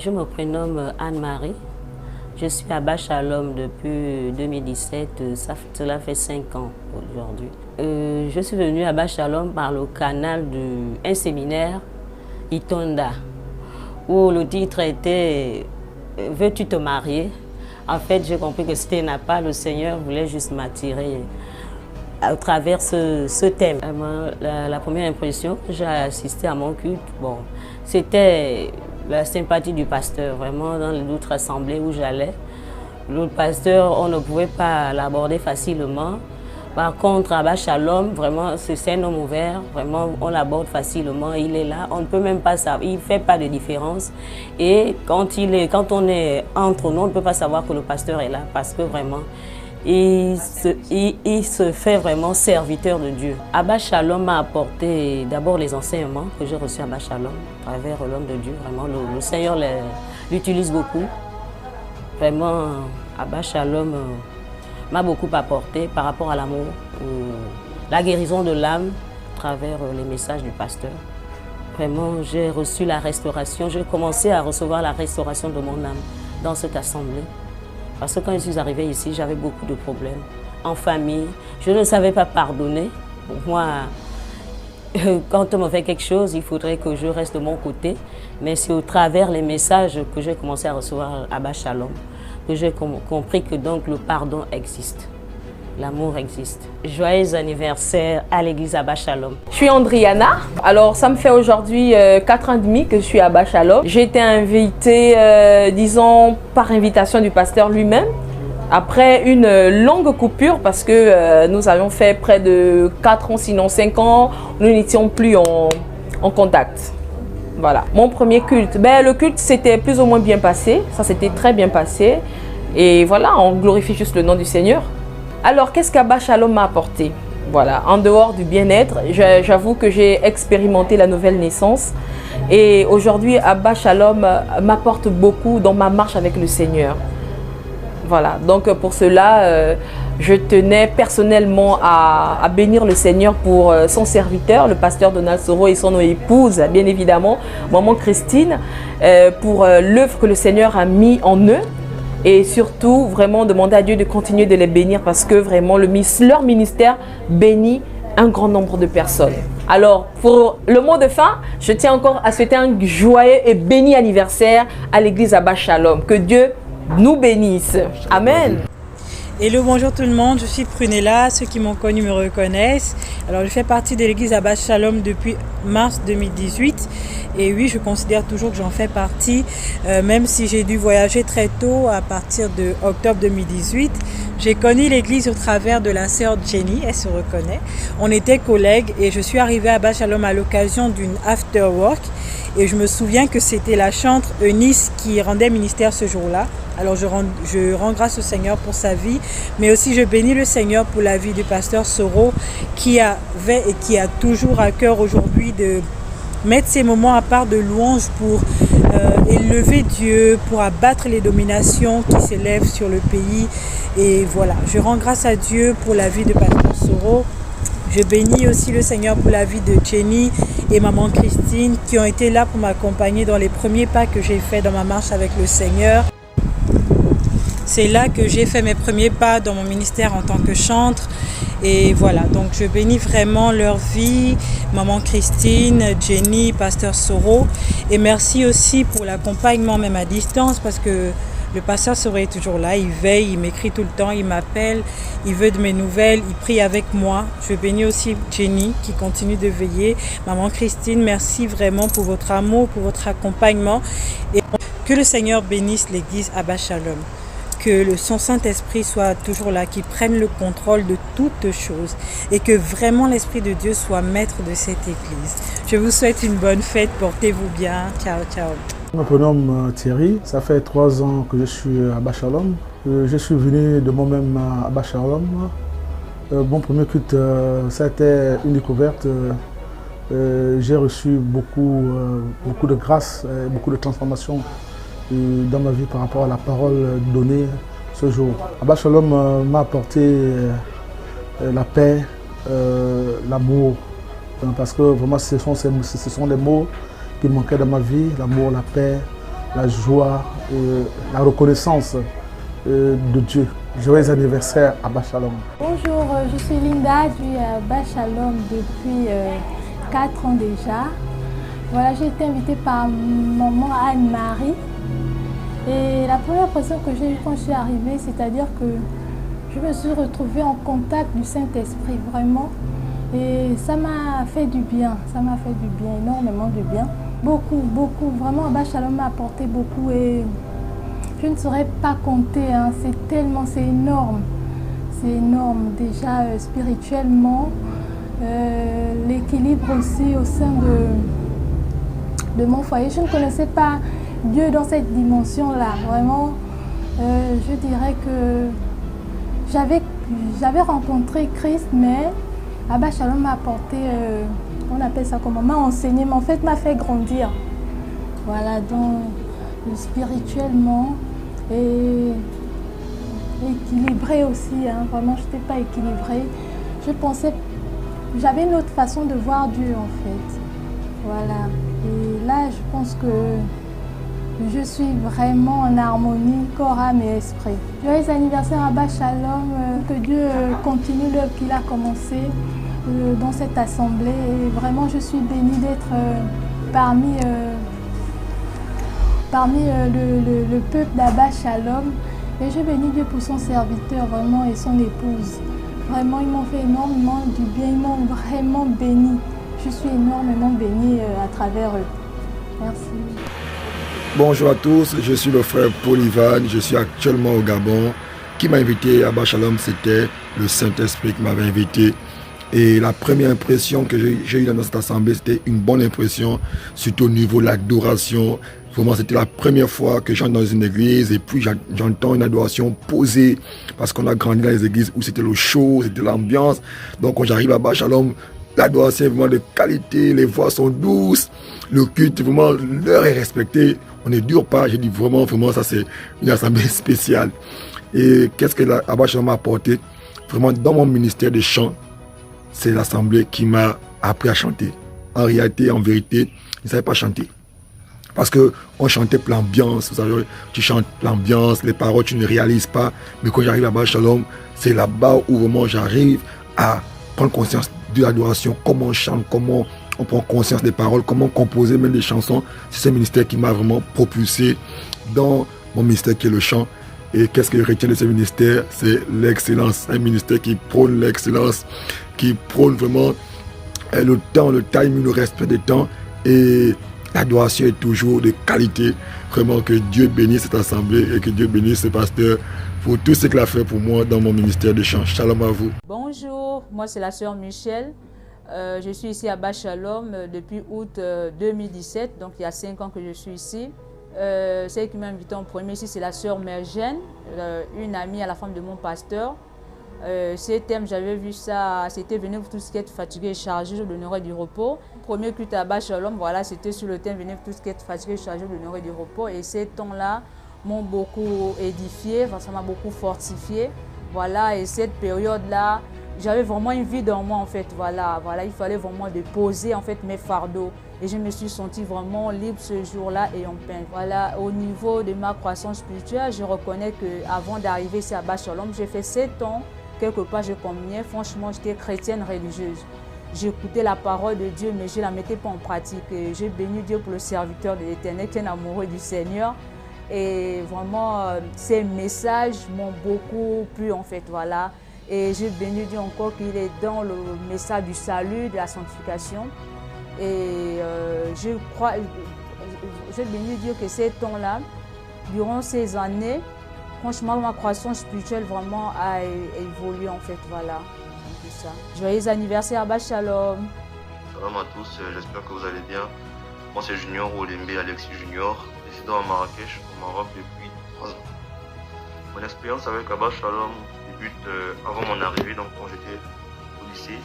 Je me prénomme Anne-Marie. Je suis à Abba Shalom depuis 2017. Cela fait 5 ans aujourd'hui. Je suis venue à Abba Shalom par le canal d'un séminaire Itonda, où le titre était « Veux-tu te marier ?» En fait, j'ai compris que c'était pas le Seigneur voulait juste m'attirer à travers ce thème. La première impression que j'ai assisté à mon culte, bon, c'était la sympathie du pasteur. Vraiment, dans l'autre assemblée où j'allais, le pasteur, on ne pouvait pas l'aborder facilement. Par contre, à Abba Shalom, vraiment, c'est un homme ouvert. Vraiment, on l'aborde facilement. Il est là. On ne peut même pas savoir. Il ne fait pas de différence. Et quand on est entre nous, on ne peut pas savoir que le pasteur est là. Parce que vraiment, il se fait vraiment serviteur de Dieu. Abba Shalom m'a apporté d'abord les enseignements que j'ai reçus à Abba Shalom à travers l'homme de Dieu. Vraiment, le Seigneur l'utilise beaucoup. Vraiment, Abba Shalom m'a beaucoup apporté par rapport à l'amour, la guérison de l'âme à travers les messages du pasteur. Vraiment, j'ai reçu la restauration. J'ai commencé à recevoir la restauration de mon âme dans cette assemblée. Parce que quand je suis arrivée ici, j'avais beaucoup de problèmes en famille. Je ne savais pas pardonner. Pour moi, quand on me fait quelque chose, il faudrait que je reste de mon côté. Mais c'est au travers les messages que j'ai commencé à recevoir à Abba Shalom que j'ai compris que donc le pardon existe. L'amour existe. Joyeux anniversaire à l'église Abba Shalom. Je suis Andriana. Alors, ça me fait aujourd'hui 4 ans et demi que je suis à Abba Shalom. J'ai été invitée, disons, par invitation du pasteur lui-même. Après une longue coupure, parce que nous avions fait près de 4 ans, sinon 5 ans, nous n'étions plus en contact. Voilà. Mon premier culte, le culte s'était plus ou moins bien passé. Ça s'était très bien passé. Et voilà, on glorifie juste le nom du Seigneur. Alors, qu'est-ce qu'Abba Shalom m'a apporté? Voilà, en dehors du bien-être, j'avoue que j'ai expérimenté la nouvelle naissance. Et aujourd'hui, Abba Shalom m'apporte beaucoup dans ma marche avec le Seigneur. Voilà, donc pour cela, je tenais personnellement à bénir le Seigneur pour son serviteur, le pasteur Donald Soro et son épouse, bien évidemment, maman Christine, pour l'œuvre que le Seigneur a mis en eux. Et surtout, vraiment demander à Dieu de continuer de les bénir parce que vraiment, leur ministère bénit un grand nombre de personnes. Alors, pour le mot de fin, je tiens encore à souhaiter un joyeux et béni anniversaire à l'église Abba Shalom. Que Dieu nous bénisse. Amen. Hello, bonjour tout le monde, je suis Prunella, ceux qui m'ont connu me reconnaissent. Alors je fais partie de l'église Abba Shalom depuis mars 2018 et oui, je considère toujours que j'en fais partie, même si j'ai dû voyager très tôt à partir de octobre 2018. J'ai connu l'église au travers de la sœur Jenny, elle se reconnaît. On était collègues et je suis arrivée à Abba Shalom à l'occasion d'une after work et je me souviens que c'était la chantre Eunice qui rendait ministère ce jour-là. Alors je rends grâce au Seigneur pour sa vie, mais aussi je bénis le Seigneur pour la vie du pasteur Soro qui avait et qui a toujours à cœur aujourd'hui de mettre ces moments à part de louange pour élever Dieu, pour abattre les dominations qui s'élèvent sur le pays. Et voilà, je rends grâce à Dieu pour la vie de pasteur Soro. Je bénis aussi le Seigneur pour la vie de Jenny et maman Christine qui ont été là pour m'accompagner dans les premiers pas que j'ai fait dans ma marche avec le Seigneur. C'est là que j'ai fait mes premiers pas dans mon ministère en tant que chantre. Et voilà, donc je bénis vraiment leur vie, maman Christine, Jenny, pasteur Soro. Et merci aussi pour l'accompagnement même à distance parce que le pasteur Soro est toujours là, il veille, il m'écrit tout le temps, il m'appelle, il veut de mes nouvelles, il prie avec moi. Je bénis aussi Jenny qui continue de veiller. Maman Christine, merci vraiment pour votre amour, pour votre accompagnement. Et que le Seigneur bénisse l'église Abba Shalom. Que son Saint-Esprit soit toujours là, qu'il prenne le contrôle de toutes choses et que vraiment l'Esprit de Dieu soit maître de cette église. Je vous souhaite une bonne fête, portez-vous bien. Ciao, ciao. Je me prénomme Thierry, ça fait 3 ans que je suis à Abba Shalom. Je suis venu de moi-même à Abba Shalom. Mon premier culte, ça a été une découverte. J'ai reçu beaucoup de grâce, beaucoup de transformations dans ma vie par rapport à la parole donnée ce jour. Abba Shalom m'a apporté la paix, l'amour, parce que vraiment ce sont les mots qui manquaient dans ma vie, l'amour, la paix, la joie et la reconnaissance de Dieu. Joyeux anniversaire Abba Shalom. Bonjour, je suis Linda du Abba Shalom depuis 4 ans déjà. Voilà, j'ai été invitée par maman Anne-Marie. Et la première impression que j'ai eue quand je suis arrivée, c'est-à-dire que je me suis retrouvée en contact du Saint-Esprit, vraiment. Et ça m'a fait du bien, énormément de bien. Beaucoup, beaucoup, vraiment Abba Shalom m'a apporté beaucoup et je ne saurais pas compter, hein. C'est énorme. C'est énorme déjà spirituellement, l'équilibre aussi au sein de mon foyer. Je ne connaissais pas Dieu dans cette dimension-là. Vraiment, je dirais que j'avais rencontré Christ, mais Abba Shalom m'a apporté, on appelle ça comment, m'a enseigné, mais en fait m'a fait grandir. Voilà, donc spirituellement et équilibré aussi, hein. Vraiment, je n'étais pas équilibrée. J'avais une autre façon de voir Dieu en fait. Voilà, et là je pense que je suis vraiment en harmonie, corps, âme et esprit. Joyeux anniversaire Abba Shalom, que Dieu continue l'œuvre qu'il a commencé dans cette assemblée. Et vraiment, je suis bénie d'être parmi le peuple d'Abba Shalom. Et je bénis Dieu pour son serviteur vraiment et son épouse. Vraiment, ils m'ont fait énormément du bien, ils m'ont vraiment béni. Je suis énormément bénie à travers eux. Merci. Bonjour à tous, je suis le frère Paul Ivan, je suis actuellement au Gabon. Qui m'a invité à Abba Shalom, c'était le Saint-Esprit qui m'avait invité. Et la première impression que j'ai eue dans cette assemblée, c'était une bonne impression, surtout au niveau de l'adoration. Vraiment, c'était la première fois que j'entre dans une église et puis j'entends une adoration posée parce qu'on a grandi dans les églises où c'était le show, c'était l'ambiance. Donc quand j'arrive à Abba Shalom, l'adoration est vraiment de qualité, les voix sont douces, le culte, vraiment, l'heure est respectée. On ne dure pas, j'ai dit vraiment, ça c'est une assemblée spéciale. Et qu'est-ce que Abba Shalom m'a apporté? Vraiment, dans mon ministère de chant, c'est l'assemblée qui m'a appris à chanter. En réalité, en vérité, je ne savais pas chanter. Parce qu'on chantait pour l'ambiance, vous savez, tu chantes l'ambiance, les paroles, tu ne réalises pas. Mais quand j'arrive à Abba Shalom, c'est là-bas où vraiment j'arrive à prendre conscience de l'adoration, comment on chante, comment on prend conscience des paroles, comment composer même des chansons. C'est ce ministère qui m'a vraiment propulsé dans mon ministère qui est le chant. Et qu'est-ce que je retiens de ce ministère? C'est l'excellence. Un ministère qui prône l'excellence, qui prône vraiment le temps, le timing, le respect des temps. Et l'adoration est toujours de qualité. Vraiment que Dieu bénisse cette assemblée et que Dieu bénisse ce pasteur pour tout ce qu'il a fait pour moi dans mon ministère de chant. Shalom à vous. Bonjour, moi c'est la sœur Michel. Je suis ici à Abba Shalom depuis août 2017, donc il y a 5 ans que je suis ici. Celle qui m'a invité en premier ici, c'est la sœur Mergène, une amie à la femme de mon pasteur. Ce thème, j'avais vu ça, c'était venir pour tout ce qui est fatigué et chargé, je donnerai du repos. Premier culte à Abba Shalom, voilà, c'était sur le thème venir pour tout ce qui est fatigué et chargé, je donnerai du repos. Et ces temps-là m'ont beaucoup édifié, enfin, ça m'a beaucoup fortifié. Voilà, et cette période-là, j'avais vraiment une vie dans moi en fait, voilà, il fallait vraiment déposer en fait mes fardeaux et je me suis sentie vraiment libre ce jour-là et en paix. Voilà, au niveau de ma croissance spirituelle, je reconnais qu'avant d'arriver ici à Abba Shalom, j'ai fait 7 ans, quelque part je communiais, franchement j'étais chrétienne religieuse. J'écoutais la parole de Dieu mais je ne la mettais pas en pratique. J'ai béni Dieu pour le serviteur de l'Éternel qui est amoureux du Seigneur. Et vraiment, ces messages m'ont beaucoup plu en fait, voilà. Et je bénis Dieu encore qu'il est dans le message du salut, de la sanctification. Et je bénis Dieu que ces temps-là, durant ces années, franchement, ma croissance spirituelle vraiment a évolué en fait, voilà. Tout ça. Joyeux anniversaire Abba Shalom. Salam à tous, j'espère que vous allez bien. Moi c'est Junior Olembe Alexis Junior, résident à Marrakech, au Maroc depuis 3 ans. Mon expérience avec Abba Shalom débute avant mon arrivée, donc quand j'étais au lycée.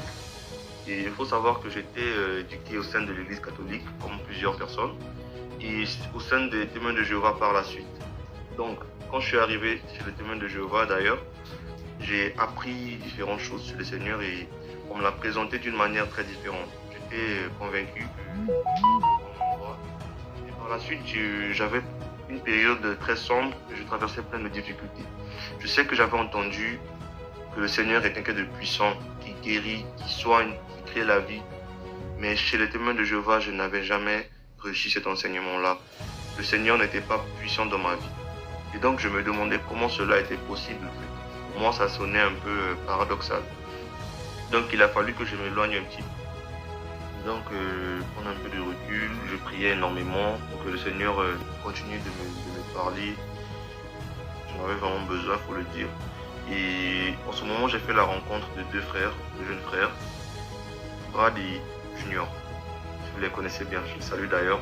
Et il faut savoir que j'étais éduqué au sein de l'église catholique, comme plusieurs personnes, et au sein des témoins de Jéhovah par la suite. Donc, quand je suis arrivé chez les témoins de Jéhovah d'ailleurs, j'ai appris différentes choses sur le Seigneur et on me l'a présenté d'une manière très différente. J'étais convaincu que j'étais au bon endroit. Et par la suite, j'avais une période très sombre, je traversais plein de difficultés. Je sais que j'avais entendu que le Seigneur est quelqu'un de puissant, qui guérit, qui soigne, qui crée la vie. Mais chez les témoins de Jéhovah, je n'avais jamais reçu cet enseignement-là. Le Seigneur n'était pas puissant dans ma vie. Et donc, je me demandais comment cela était possible. Pour moi, ça sonnait un peu paradoxal. Donc, il a fallu que je m'éloigne un petit peu. Donc, prendre un peu de recul, je priais énormément pour que le Seigneur continue de me parler. J'en avais vraiment besoin, il faut le dire. Et en ce moment, j'ai fait la rencontre de deux frères, de jeunes frères, Brad et Junior. Si vous les connaissez bien, je les salue d'ailleurs.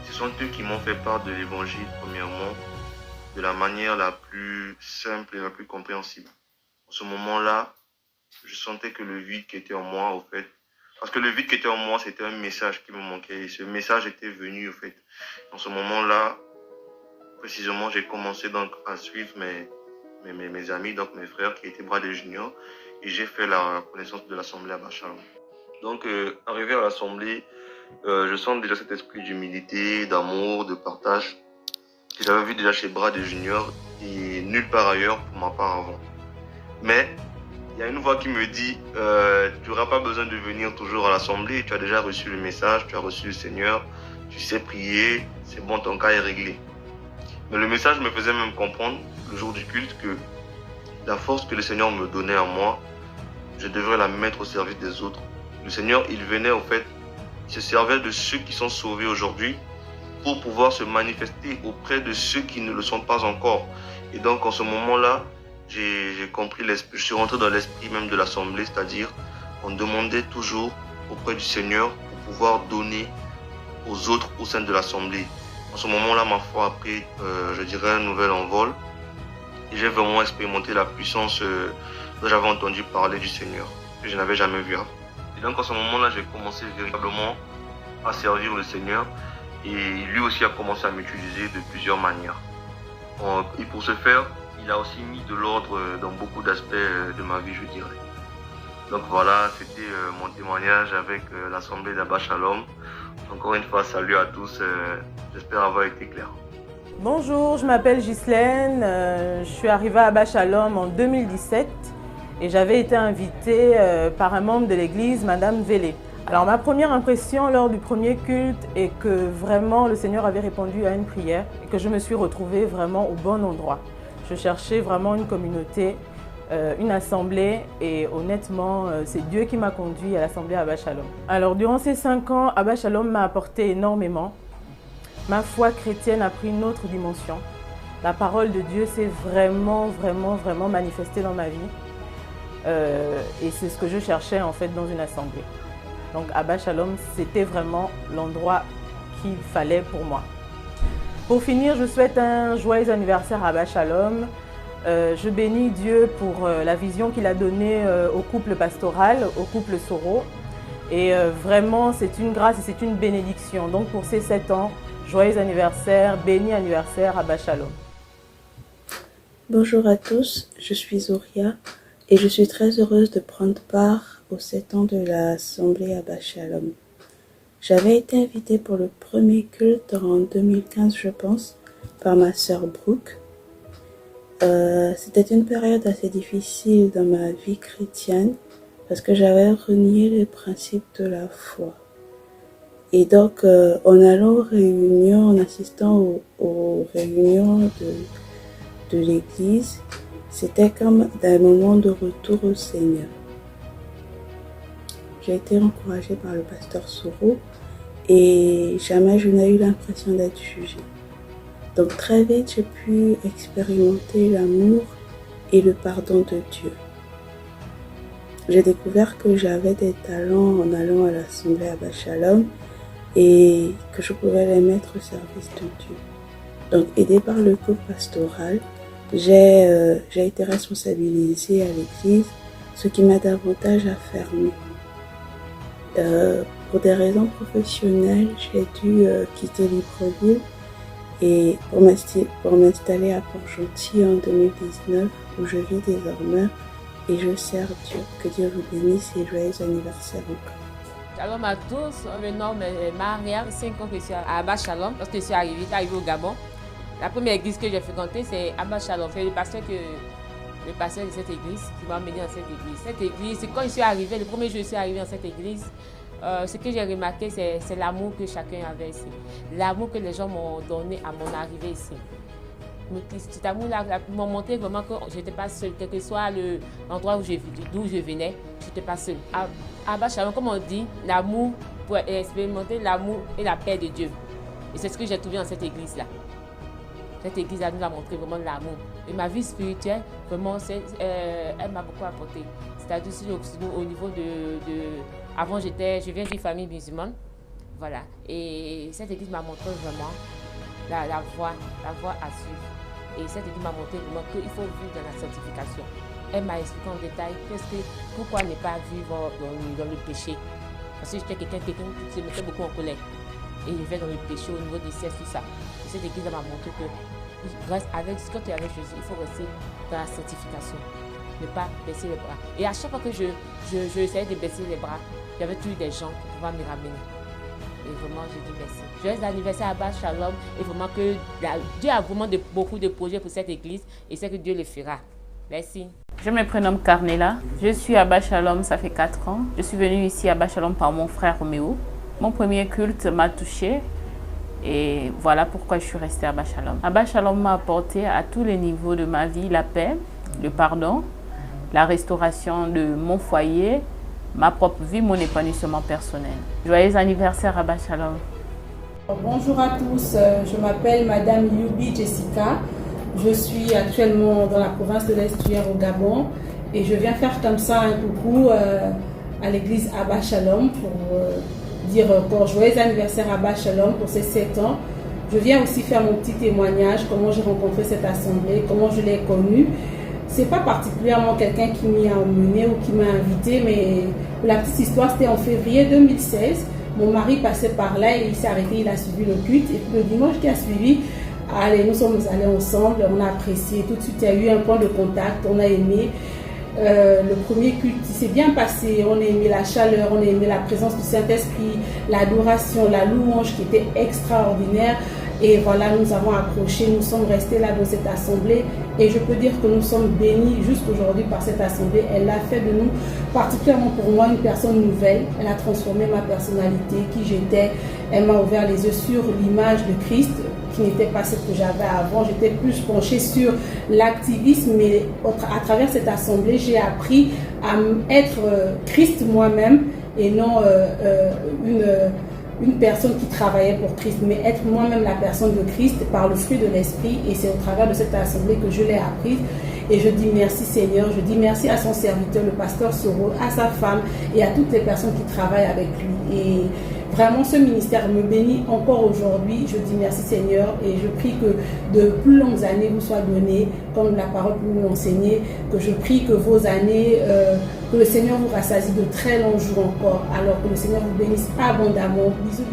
Ce sont eux qui m'ont fait part de l'évangile, premièrement, de la manière la plus simple et la plus compréhensible. En ce moment-là, je sentais que le vide qui était en moi, au fait, parce que le vide qui était en moi, c'était un message qui me manquait. Et ce message était venu, au fait. En ce moment-là, précisément, j'ai commencé donc à suivre mes amis, donc mes frères qui étaient Brad et Junior, et j'ai fait la connaissance de l'Assemblée à Bachalom. Donc, arrivé à l'Assemblée, je sens déjà cet esprit d'humilité, d'amour, de partage que j'avais vu déjà chez Brad et Junior et nulle part ailleurs pour ma part avant. Mais il y a une voix qui me dit tu n'auras pas besoin de venir toujours à l'Assemblée, tu as déjà reçu le message, tu as reçu le Seigneur, tu sais prier, c'est bon, ton cas est réglé. Mais le message me faisait même comprendre le jour du culte que la force que le Seigneur me donnait à moi, je devrais la mettre au service des autres. Le Seigneur, il venait au fait, il se servait de ceux qui sont sauvés aujourd'hui pour pouvoir se manifester auprès de ceux qui ne le sont pas encore. Et donc en ce moment-là, j'ai compris l'esprit, je suis rentré dans l'esprit même de l'Assemblée, c'est-à-dire on demandait toujours auprès du Seigneur pour pouvoir donner aux autres au sein de l'Assemblée. En ce moment-là, ma foi a pris, je dirais, un nouvel envol. Et j'ai vraiment expérimenté la puissance dont j'avais entendu parler du Seigneur, que je n'avais jamais vu avant. Et donc, en ce moment-là, j'ai commencé véritablement à servir le Seigneur. Et lui aussi a commencé à m'utiliser de plusieurs manières. Et pour ce faire, il a aussi mis de l'ordre dans beaucoup d'aspects de ma vie, je dirais. Donc voilà, c'était mon témoignage avec l'Assemblée d'Abba Shalom. Encore une fois, salut à tous, j'espère avoir été clair. Bonjour, je m'appelle Ghislaine, je suis arrivée à Abba Shalom en 2017 et j'avais été invitée par un membre de l'église, Madame Vélé. Alors ma première impression lors du premier culte est que vraiment le Seigneur avait répondu à une prière et que je me suis retrouvée vraiment au bon endroit. Je cherchais vraiment une communauté, une assemblée et honnêtement, c'est Dieu qui m'a conduit à l'assemblée Abba Shalom. Alors durant ces 5 ans, Abba Shalom m'a apporté énormément. Ma foi chrétienne a pris une autre dimension. La parole de Dieu s'est vraiment manifestée dans ma vie. Et c'est ce que je cherchais en fait dans une assemblée. Donc Abba Shalom, c'était vraiment l'endroit qu'il fallait pour moi. Pour finir, je souhaite un joyeux anniversaire à Abba Shalom. Je bénis Dieu pour la vision qu'il a donnée au couple pastoral, au couple Soro. Et vraiment, c'est une grâce et c'est une bénédiction. Donc pour ces 7 ans, joyeux anniversaire, béni anniversaire à Abba Shalom. Bonjour à tous, je suis Zoria et je suis très heureuse de prendre part aux 7 ans de l'Assemblée Abba Shalom. J'avais été invitée pour le premier culte en 2015, je pense, par ma sœur Brooke. C'était une période assez difficile dans ma vie chrétienne parce que j'avais renié les principes de la foi. Et donc, en allant aux réunions, en assistant aux réunions de l'église, c'était comme un moment de retour au Seigneur. J'ai été encouragée par le pasteur Soro et jamais je n'ai eu l'impression d'être jugée. Donc très vite, j'ai pu expérimenter l'amour et le pardon de Dieu. J'ai découvert que j'avais des talents en allant à l'Assemblée Abba Shalom et que je pouvais les mettre au service de Dieu. Donc aidée par le groupe pastoral, j'ai été responsabilisée à l'église, ce qui m'a davantage affermie. Pour des raisons professionnelles, j'ai dû quitter Libreville et pour m'installer à Port-Gentil en 2019 où je vis désormais et je sers Dieu. Que Dieu vous bénisse et joyeux anniversaire encore. Shalom à tous, mon nom est Maria, 5 ans que je suis à Abba Shalom. Lorsque je suis arrivée au Gabon, La première église que j'ai fréquentée, c'est Abba Shalom. C'est le pasteur de cette église qui m'a emmené dans cette église. Cette église, c'est quand je suis arrivée, le premier jour je suis arrivée dans cette église, ce que j'ai remarqué, c'est l'amour que chacun avait ici. L'amour que les gens m'ont donné à mon arrivée ici. Cet amour-là m'a montré vraiment que je n'étais pas seule, quel que soit l'endroit d'où je venais, je n'étais pas seule. À Abba Shalom, comme on dit, l'amour, pour expérimenter l'amour et la paix de Dieu. Et c'est ce que j'ai trouvé dans cette église-là. Cette église-là nous a montré vraiment l'amour. Et ma vie spirituelle, vraiment, elle m'a beaucoup apporté. C'est-à-dire au niveau avant, je viens d'une famille musulmane. Voilà. Et cette église m'a montré vraiment la voie à suivre. Et cette église m'a montré vraiment qu'il faut vivre dans la sanctification. Elle m'a expliqué en détail pourquoi ne pas vivre dans le péché. Parce que j'étais quelqu'un qui se mettait beaucoup en colère. Et je vais dans le péché au niveau du sexe, tout ça. Et cette église m'a montré que quand tu es avec Jésus, il faut rester dans la sanctification. Ne pas baisser les bras. Et à chaque fois que je essayais de baisser les bras, il y avait toujours des gens qui pouvaient me ramener. Et vraiment, j'ai dit merci. Joyeux anniversaire à Abba Shalom. Et vraiment que Dieu a vraiment beaucoup de projets pour cette église. Et c'est que Dieu le fera. Merci. Je me prénomme Carnella. Je suis à Abba Shalom, ça fait 4 ans. Je suis venue ici à Abba Shalom par mon frère Roméo. Mon premier culte m'a touchée. Et voilà pourquoi je suis restée à Abba Shalom. Abba Shalom m'a apporté à tous les niveaux de ma vie la paix, le pardon, la restauration de mon foyer, ma propre vie, mon épanouissement personnel. Joyeux anniversaire Abba Shalom. Bonjour à tous, je m'appelle Madame Yubi Jessica. Je suis actuellement dans la province de l'Estuaire au Gabon et je viens faire comme ça un coucou à l'église Abba Shalom pour dire encore joyeux anniversaire à Abba Shalom pour ses 7 ans. Je viens aussi faire mon petit témoignage, comment j'ai rencontré cette assemblée, comment je l'ai connue. C'est pas particulièrement quelqu'un qui m'y a emmené ou qui m'a invité, mais la petite histoire, c'était en février 2016. Mon mari passait par là et il s'est arrêté, il a suivi le culte. Et puis le dimanche qui a suivi, allez, nous sommes allés ensemble, on a apprécié. Tout de suite, il y a eu un point de contact, on a aimé. Le premier culte s'est bien passé, on a aimé la chaleur, on a aimé la présence du Saint-Esprit, l'adoration, la louange qui était extraordinaire. Et voilà, nous avons accroché, nous sommes restés là dans cette assemblée et je peux dire que nous sommes bénis jusqu'aujourd'hui par cette assemblée. Elle a fait de nous, particulièrement pour moi, une personne nouvelle. Elle a transformé ma personnalité, qui j'étais. Elle m'a ouvert les yeux sur l'image de Christ, qui n'était pas celle que j'avais avant. J'étais plus penchée sur l'activisme, mais à travers cette assemblée, j'ai appris à être Christ moi-même et non une personne qui travaillait pour Christ, mais être moi-même la personne de Christ par le fruit de l'Esprit. Et c'est au travers de cette assemblée que je l'ai apprise. Et je dis merci Seigneur, je dis merci à son serviteur, le pasteur Soro, à sa femme et à toutes les personnes qui travaillent avec lui. Et vraiment, ce ministère me bénit encore aujourd'hui. Je dis merci Seigneur et je prie que de plus longues années vous soient données, comme la parole peut nous l'enseigner, que je prie que vos années, que le Seigneur vous rassasie de très longs jours encore, alors que le Seigneur vous bénisse abondamment. Bisous.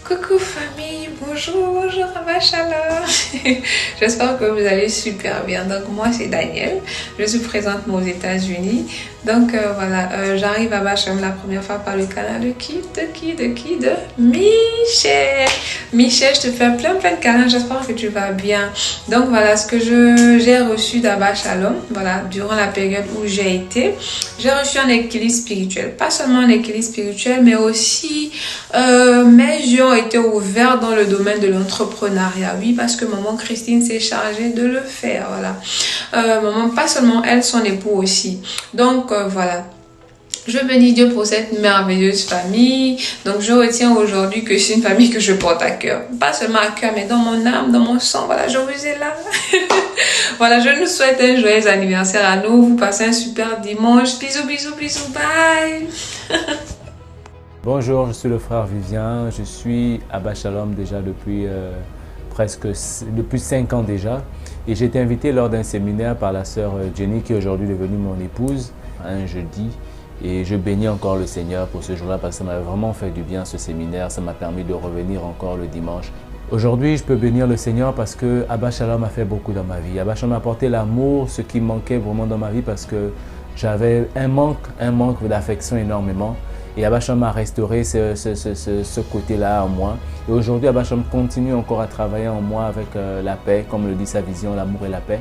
Coucou famille, bonjour Abba Shalom. J'espère que vous allez super bien. Donc moi c'est Daniel, je suis présente aux États-Unis. Donc voilà, j'arrive à Abba Shalom la première fois par le canal de Michel. Michel, je te fais plein de câlins, j'espère que tu vas bien. Donc voilà ce que j'ai reçu d'Abba Shalom, voilà, durant la période où j'ai été. J'ai reçu un équilibre spirituel, pas seulement un équilibre spirituel, mais aussi mes yeux ont été ouverts dans le domaine de l'entrepreneuriat. Oui, parce que maman Christine s'est chargée de le faire, voilà. Maman, pas seulement elle, son époux aussi. Donc voilà. Je bénis Dieu pour cette merveilleuse famille. Donc je retiens aujourd'hui que c'est une famille que je porte à cœur. Pas seulement à cœur, mais dans mon âme, dans mon sang. Voilà, je vous ai là. Voilà, je nous souhaite un joyeux anniversaire à nous. Vous passez un super dimanche. Bisous, bisous, bisous. Bye. Bonjour, je suis le frère Vivien. Je suis à Abba Shalom déjà depuis depuis 5 ans déjà. Et j'ai été invité lors d'un séminaire par la sœur Jenny, qui est aujourd'hui devenue mon épouse, un jeudi. Et je bénis encore le Seigneur pour ce jour-là parce que ça m'a vraiment fait du bien ce séminaire. Ça m'a permis de revenir encore le dimanche. Aujourd'hui, je peux bénir le Seigneur parce que Abba Shalom a fait beaucoup dans ma vie. Abba Shalom m'a apporté l'amour, ce qui manquait vraiment dans ma vie parce que j'avais un manque d'affection énormément. Et Abba Shalom a restauré ce côté-là en moi. Et aujourd'hui, Abba Shalom continue encore à travailler en moi avec la paix, comme le dit sa vision, l'amour et la paix.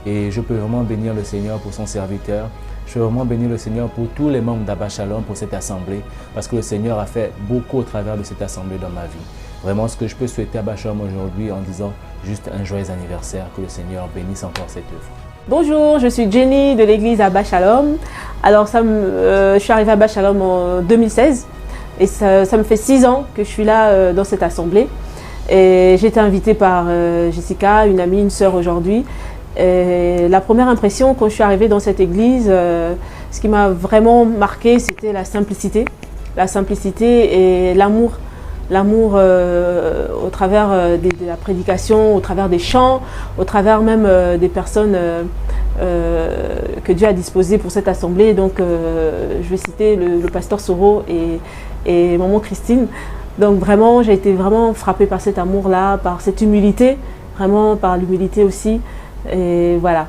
Et je peux vraiment bénir le Seigneur pour son serviteur. Je peux vraiment bénir le Seigneur pour tous les membres d'Abba Shalom, pour cette assemblée, parce que le Seigneur a fait beaucoup au travers de cette assemblée dans ma vie. Vraiment, ce que je peux souhaiter à Abba Shalom aujourd'hui en disant juste un joyeux anniversaire, que le Seigneur bénisse encore cette œuvre. Bonjour, je suis Jenny de l'église Abba Shalom. Alors, je suis arrivée à Abba Shalom en 2016 et ça me fait 6 ans que je suis là dans cette assemblée. Et j'ai été invitée par Jessica, une amie, une sœur aujourd'hui. Et la première impression quand je suis arrivée dans cette église, ce qui m'a vraiment marqué, c'était la simplicité. La simplicité et l'amour. L'amour au travers de la prédication, au travers des chants, au travers même des personnes que Dieu a disposées pour cette assemblée. Donc je vais citer le pasteur Soro et maman Christine. Donc vraiment, j'ai été vraiment frappée par cet amour-là, par cette humilité, vraiment par l'humilité aussi. Et voilà.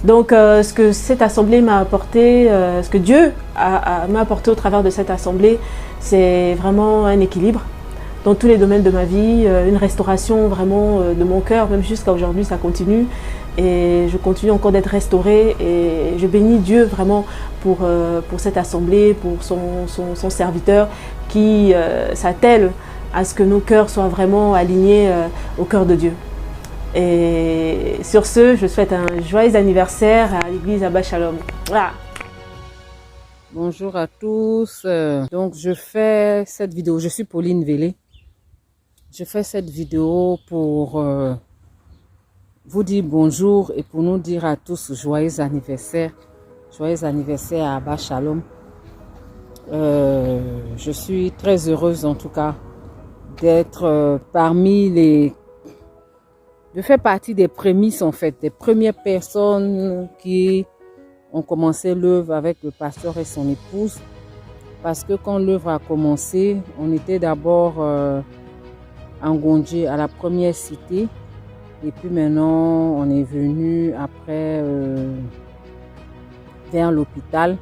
Donc ce que cette assemblée m'a apporté, ce que Dieu m'a apporté au travers de cette assemblée, c'est vraiment un équilibre dans tous les domaines de ma vie, une restauration vraiment de mon cœur, même jusqu'à aujourd'hui ça continue. Et je continue encore d'être restaurée et je bénis Dieu vraiment pour cette assemblée, pour son serviteur qui s'attelle à ce que nos cœurs soient vraiment alignés au cœur de Dieu. Et sur ce, je souhaite un joyeux anniversaire à l'église Abba Shalom. Voilà. Bonjour à tous. Donc je fais cette vidéo, je suis Pauline Vélé. Je fais cette vidéo pour vous dire bonjour et pour nous dire à tous joyeux anniversaire. Joyeux anniversaire à Abba Shalom. Je suis très heureuse en tout cas d'être de faire partie des prémices en fait, des premières personnes qui ont commencé l'œuvre avec le pasteur et son épouse. Parce que quand l'œuvre a commencé, on était d'abord en Gondje à la première cité. Et puis maintenant, on est venu après vers l'hôpital.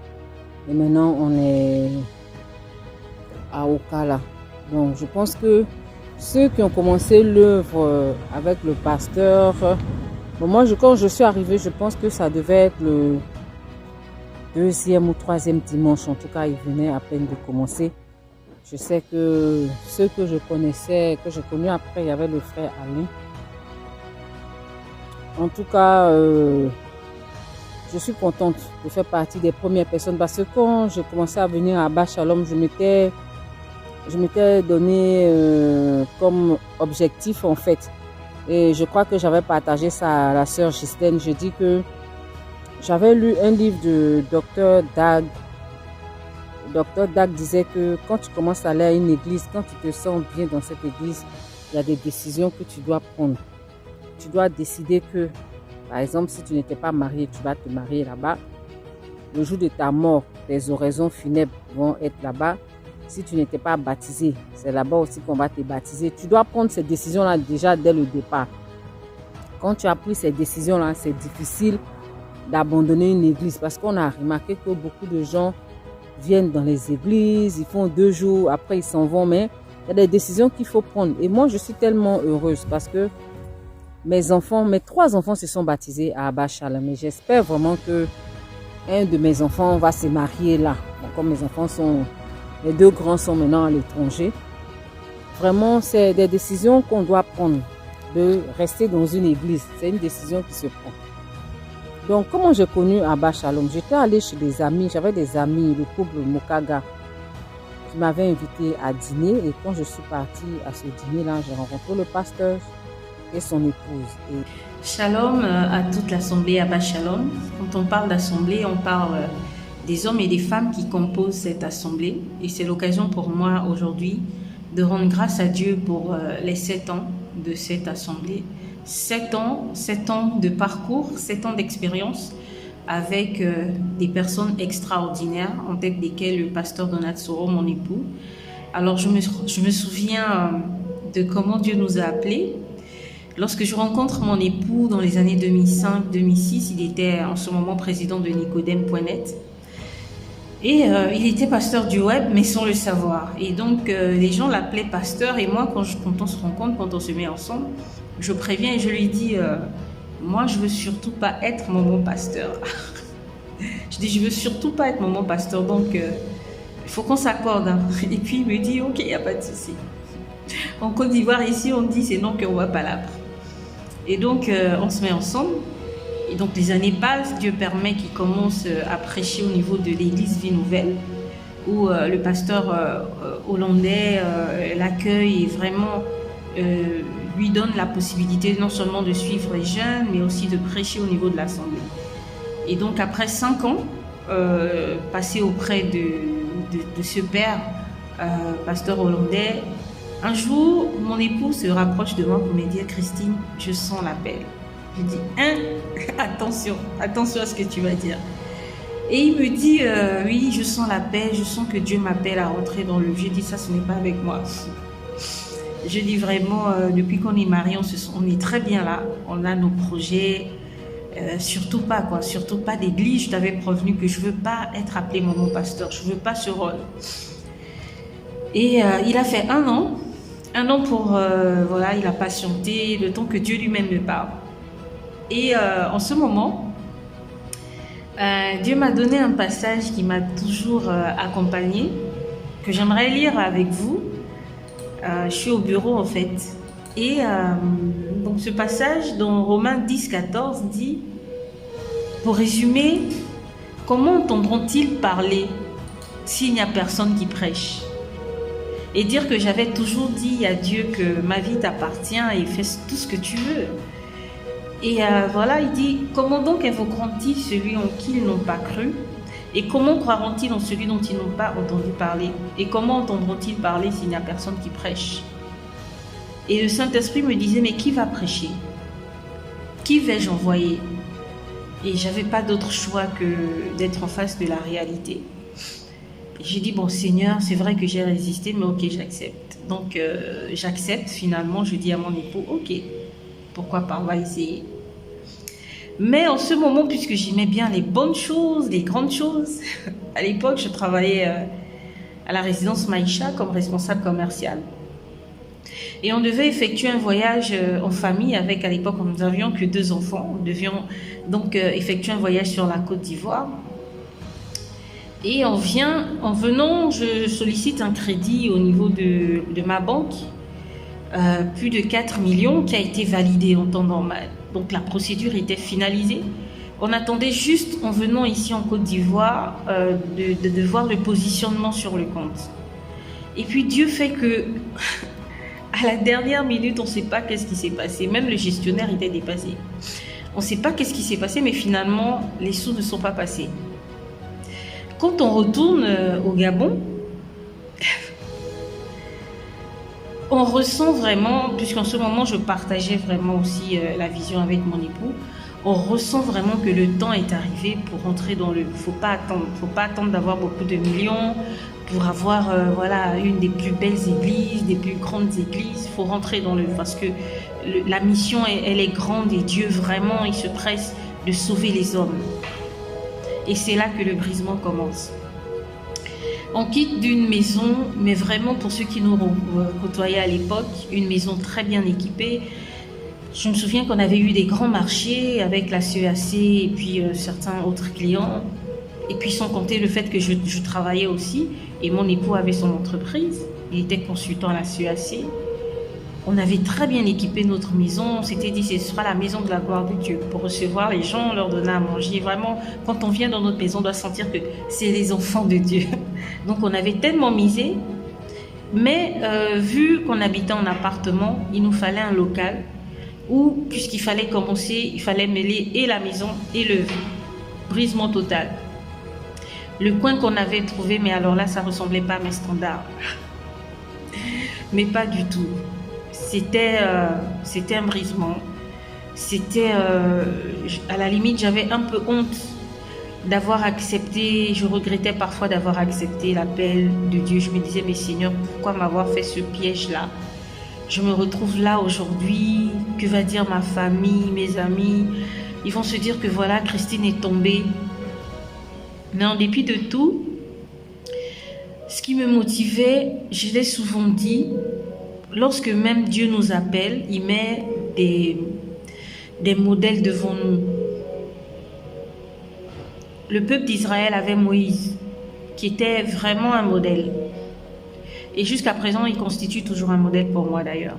Et maintenant, on est à Okala. Donc, je pense que ceux qui ont commencé l'œuvre avec le pasteur, bon, moi, quand je suis arrivée, je pense que ça devait être le 2e ou 3e dimanche. En tout cas, il venait à peine de commencer. Je sais que ceux que je connaissais, que j'ai connus après, il y avait le frère Alain. En tout cas, je suis contente de faire partie des premières personnes parce que quand j'ai commencé à venir à Abba Shalom, je m'étais donné comme objectif en fait. Et je crois que j'avais partagé ça à la sœur Justine. Je dis que j'avais lu un livre de Dr. Dag. Dr. Dag disait que quand tu commences à aller à une église, quand tu te sens bien dans cette église, il y a des décisions que tu dois prendre. Tu dois décider que, par exemple, si tu n'étais pas marié, tu vas te marier là-bas. Le jour de ta mort, tes oraisons funèbres vont être là-bas. Si tu n'étais pas baptisé, c'est là-bas aussi qu'on va te baptiser. Tu dois prendre ces décisions-là déjà dès le départ. Quand tu as pris ces décisions-là, c'est difficile d'abandonner une église parce qu'on a remarqué que beaucoup de gens viennent dans les églises, ils font 2 jours, après ils s'en vont, mais il y a des décisions qu'il faut prendre. Et moi, je suis tellement heureuse parce que mes 3 enfants se sont baptisés à Abba Shalom. Et j'espère vraiment que un de mes enfants va se marier là. Bon, comme mes enfants les 2 grands sont maintenant à l'étranger. Vraiment, c'est des décisions qu'on doit prendre de rester dans une église. C'est une décision qui se prend. Donc, comment j'ai connu Abba Shalom? J'étais allée chez des amis. J'avais des amis, le couple Mokaga, qui m'avaient invité à dîner. Et quand je suis partie à ce dîner-là, j'ai rencontré le pasteur et son épouse. Shalom à toute l'assemblée Abba Shalom. Quand on parle d'assemblée, on parle des hommes et des femmes qui composent cette assemblée. Et c'est l'occasion pour moi aujourd'hui de rendre grâce à Dieu pour les 7 ans de cette assemblée. 7 ans de parcours, 7 ans d'expérience avec des personnes extraordinaires, en tête desquelles le pasteur Donat Soro, mon époux. Alors je me souviens de comment Dieu nous a appelés. Lorsque je rencontre mon époux dans les années 2005-2006, il était en ce moment président de Nicodème.net. Et il était pasteur du web, mais sans le savoir. Et donc, les gens l'appelaient pasteur. Et moi, quand on se rencontre, quand on se met ensemble, je préviens et je lui dis, moi, je veux surtout pas être mon pasteur. Je dis, je veux surtout pas être mon pasteur. Donc, il faut qu'on s'accorde. Hein. Et puis, il me dit, ok, il n'y a pas de souci. En Côte d'Ivoire, ici, on dit, c'est non qu'on va pas là. Et donc, on se met ensemble. Et donc, les années passent. Dieu permet qu'il commence à prêcher au niveau de l'église Vie Nouvelle, où le pasteur hollandais l'accueille et vraiment lui donne la possibilité non seulement de suivre les jeunes, mais aussi de prêcher au niveau de l'assemblée. Et donc, après 5 ans passés auprès de ce père, pasteur hollandais, un jour, mon époux se rapproche de moi pour me dire, Christine, je sens l'appel. Je dis, attention à ce que tu vas dire. Et il me dit, oui, je sens l'appel, je sens que Dieu m'appelle à rentrer dans le... Je dis, ça, ce n'est pas avec moi. Je dis vraiment, depuis qu'on est mariés, on est très bien là. On a nos projets, surtout pas d'église. Je t'avais prévenu que je ne veux pas être appelé mon pasteur, je ne veux pas ce rôle. Et il a fait 1 an. 1 an pour, il a patienté le temps que Dieu lui-même me parle. Et en ce moment, Dieu m'a donné un passage qui m'a toujours accompagnée, que j'aimerais lire avec vous. Je suis au bureau en fait. Et donc ce passage dans Romains 10, 14 dit, pour résumer, comment entendront-ils parler s'il n'y a personne qui prêche? Et dire que j'avais toujours dit à Dieu que ma vie t'appartient et fais tout ce que tu veux. Et il dit, comment donc invoqueront-ils celui en qui ils n'ont pas cru? Et comment croiront-ils en celui dont ils n'ont pas entendu parler? Et comment entendront-ils parler s'il n'y a personne qui prêche? Et le Saint-Esprit me disait, mais qui va prêcher? Qui vais-je envoyer? Et je n'avais pas d'autre choix que d'être en face de la réalité. J'ai dit, bon Seigneur, c'est vrai que j'ai résisté, mais ok, j'accepte. Donc j'accepte, finalement, je dis à mon époux, ok, pourquoi pas, on va essayer. Mais en ce moment, puisque j'aimais bien les bonnes choses, les grandes choses, à l'époque, je travaillais à la résidence Maïcha comme responsable commercial. Et on devait effectuer un voyage en famille avec, à l'époque, nous n'avions que 2 enfants. Nous devions donc effectuer un voyage sur la Côte d'Ivoire. Et en venant, je sollicite un crédit au niveau de ma banque, plus de 4 millions, qui a été validé en temps normal. Donc la procédure était finalisée. On attendait juste, en venant ici en Côte d'Ivoire, de voir le positionnement sur le compte. Et puis Dieu fait que, à la dernière minute, on ne sait pas qu'est-ce qui s'est passé. Même le gestionnaire était dépassé. On ne sait pas qu'est-ce qui s'est passé, mais finalement, les sous ne sont pas passés. Quand on retourne au Gabon, on ressent vraiment, puisqu'en ce moment je partageais vraiment aussi la vision avec mon époux, on ressent vraiment que le temps est arrivé pour rentrer dans le... Faut pas attendre d'avoir beaucoup de millions pour avoir une des plus belles églises, des plus grandes églises. Il faut rentrer dans le... Parce que la mission, elle est grande et Dieu vraiment, il se presse de sauver les hommes. Et c'est là que le brisement commence. On quitte d'une maison, mais vraiment pour ceux qui nous côtoyaient à l'époque, une maison très bien équipée. Je me souviens qu'on avait eu des grands marchés avec la CEAC et puis certains autres clients. Et puis sans compter le fait que je travaillais aussi et mon époux avait son entreprise. Il était consultant à la CEAC. On avait très bien équipé notre maison. On s'était dit, ce sera la maison de la gloire de Dieu. Pour recevoir les gens, leur donner à manger. Vraiment, quand on vient dans notre maison, on doit sentir que c'est les enfants de Dieu. Donc, on avait tellement misé. Mais vu qu'on habitait en appartement, il nous fallait un local où, puisqu'il fallait commencer, il fallait mêler et la maison et le brisement total. Le coin qu'on avait trouvé, mais alors là, ça ne ressemblait pas à mes standards. Mais pas du tout. C'était un brisement. C'était, à la limite, j'avais un peu honte d'avoir accepté, je regrettais parfois d'avoir accepté l'appel de Dieu. Je me disais, mais Seigneur, pourquoi m'avoir fait ce piège-là? Je me retrouve là aujourd'hui, que va dire ma famille, mes amis? Ils vont se dire que voilà, Christine est tombée. Mais en dépit de tout, Ce qui me motivait, je l'ai souvent dit, lorsque même Dieu nous appelle, il met des modèles devant nous. Le peuple d'Israël avait Moïse, qui était vraiment un modèle. Et jusqu'à présent, il constitue toujours un modèle pour moi d'ailleurs.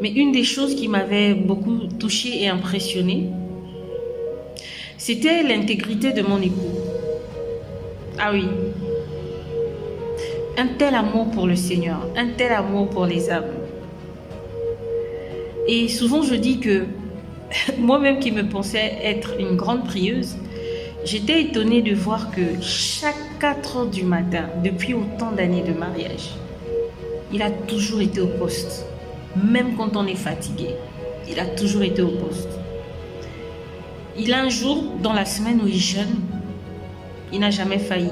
Mais une des choses qui m'avait beaucoup touchée et impressionnée, c'était l'intégrité de mon époux. Ah oui. Un tel amour pour le Seigneur, un tel amour pour les âmes. Et souvent je dis que moi-même qui me pensais être une grande prieuse, j'étais étonnée de voir que chaque 4 heures du matin, depuis autant d'années de mariage, il a toujours été au poste. Même quand on est fatigué, il a toujours été au poste. Il a un jour dans la semaine où il jeûne, il n'a jamais failli,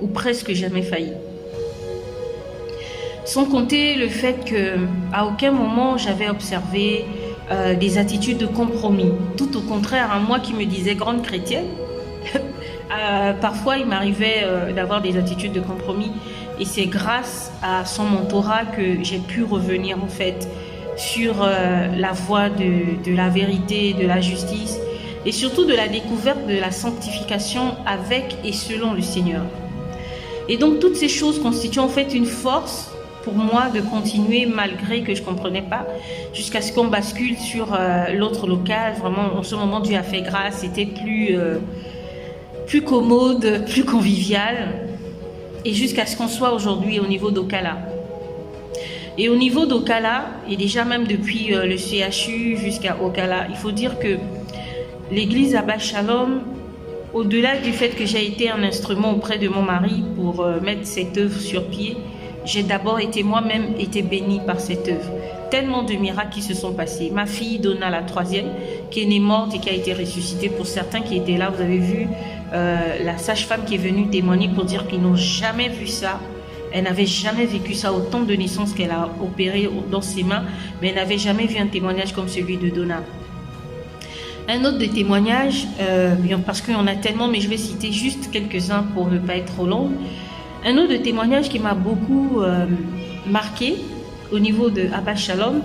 ou presque jamais failli. Sans compter le fait qu'à aucun moment j'avais observé des attitudes de compromis. Tout au contraire, moi qui me disais grande chrétienne, parfois il m'arrivait d'avoir des attitudes de compromis. Et c'est grâce à son mentorat que j'ai pu revenir en fait sur la voie de la vérité, de la justice et surtout de la découverte de la sanctification avec et selon le Seigneur. Et donc toutes ces choses constituent en fait une force pour moi de continuer malgré que je ne comprenais pas jusqu'à ce qu'on bascule sur l'autre local. Vraiment en ce moment Dieu a fait grâce, c'était plus commode, plus convivial. Et jusqu'à ce qu'on soit aujourd'hui au niveau d'Ocala. Et au niveau d'Ocala, et déjà même depuis le CHU jusqu'à Ocala, il faut dire que l'église Abba Shalom, au-delà du fait que j'ai été un instrument auprès de mon mari pour mettre cette œuvre sur pied, j'ai d'abord été moi-même bénie par cette œuvre. Tellement de miracles qui se sont passés. Ma fille Donna, la 3e, qui est née morte et qui a été ressuscitée. Pour certains qui étaient là, vous avez vu la sage-femme qui est venue témoigner pour dire qu'ils n'ont jamais vu ça. Elle n'avait jamais vécu ça, autant de naissances qu'elle a opérées dans ses mains, mais elle n'avait jamais vu un témoignage comme celui de Donna. Un autre des témoignages, parce qu'il y en a tellement, mais je vais citer juste quelques-uns pour ne pas être trop longue. Un autre des témoignages qui m'a beaucoup marqué au niveau de Abba Shalom,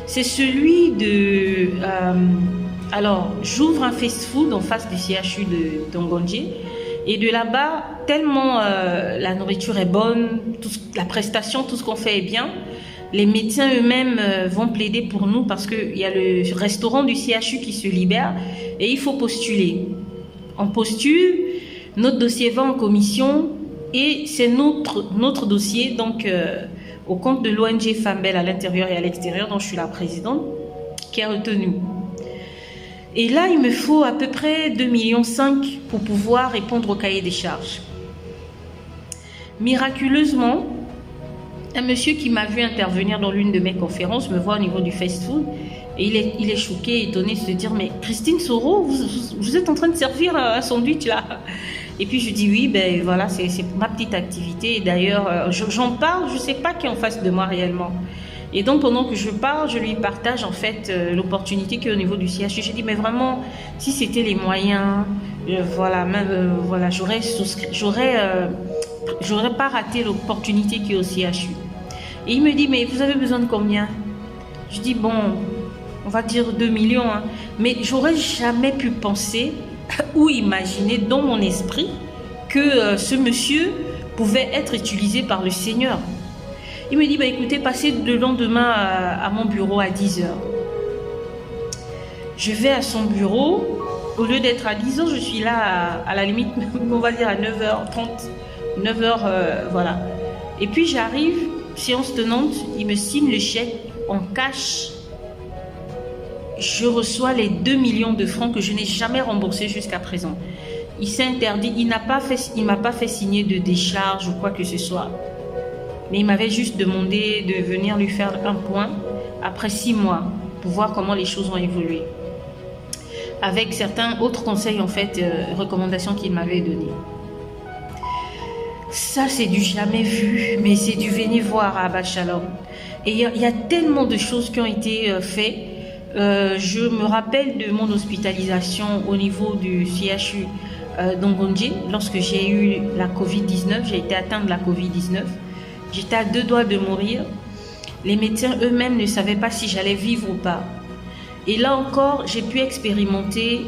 c'est celui de... alors, j'ouvre un fast-food en face du CHU de Tongondje. Et de là-bas, tellement la nourriture est bonne, la prestation, tout ce qu'on fait est bien, les médecins eux-mêmes vont plaider pour nous parce qu'il y a le restaurant du CHU qui se libère et il faut postuler. On postule, notre dossier va en commission et c'est notre dossier donc au compte de l'ONG Fambel à l'intérieur et à l'extérieur, dont je suis la présidente, qui est retenu. Et là, il me faut à peu près 2,5 millions pour pouvoir répondre au cahier des charges. Miraculeusement, un monsieur qui m'a vu intervenir dans l'une de mes conférences me voit au niveau du fast-food et il est choqué, étonné de se dire « Mais Christine Soro, vous êtes en train de servir un sandwich là ?» Et puis je dis « Oui, ben voilà, c'est ma petite activité. » Et d'ailleurs, j'en parle, je ne sais pas qui est en face de moi réellement. Et donc, pendant que je parle, je lui partage en fait l'opportunité qui est au niveau du CHU. J'ai dit, mais vraiment, si c'était les moyens, voilà, même, voilà, j'aurais pas raté l'opportunité qui est au CHU. Et il me dit, mais vous avez besoin de combien? Je dis, bon, on va dire 2 millions, hein. Mais j'aurais jamais pu penser ou imaginer dans mon esprit que ce monsieur pouvait être utilisé par le Seigneur. Il me dit, bah, écoutez, passez le lendemain à mon bureau à 10h. Je vais à son bureau. Au lieu d'être à 10h, je suis là à la limite, on va dire à 9h30. 9h, voilà. Et puis j'arrive, séance tenante, il me signe le chèque en cash. Je reçois les 2 millions de francs que je n'ai jamais remboursés jusqu'à présent. Il s'est interdit, il ne m'a pas fait signer de décharge ou quoi que ce soit. Mais il m'avait juste demandé de venir lui faire un point après 6 mois pour voir comment les choses ont évolué. Avec certains autres conseils, en fait, recommandations qu'il m'avait données. Ça, c'est du jamais vu, mais c'est du venir voir à Abba Shalom. Et il y a tellement de choses qui ont été faites. Je me rappelle de mon hospitalisation au niveau du CHU d'Ongonji, lorsque j'ai eu la Covid-19, j'ai été atteinte de la Covid-19. J'étais à 2 doigts de mourir. Les médecins eux-mêmes ne savaient pas si j'allais vivre ou pas. Et là encore, j'ai pu expérimenter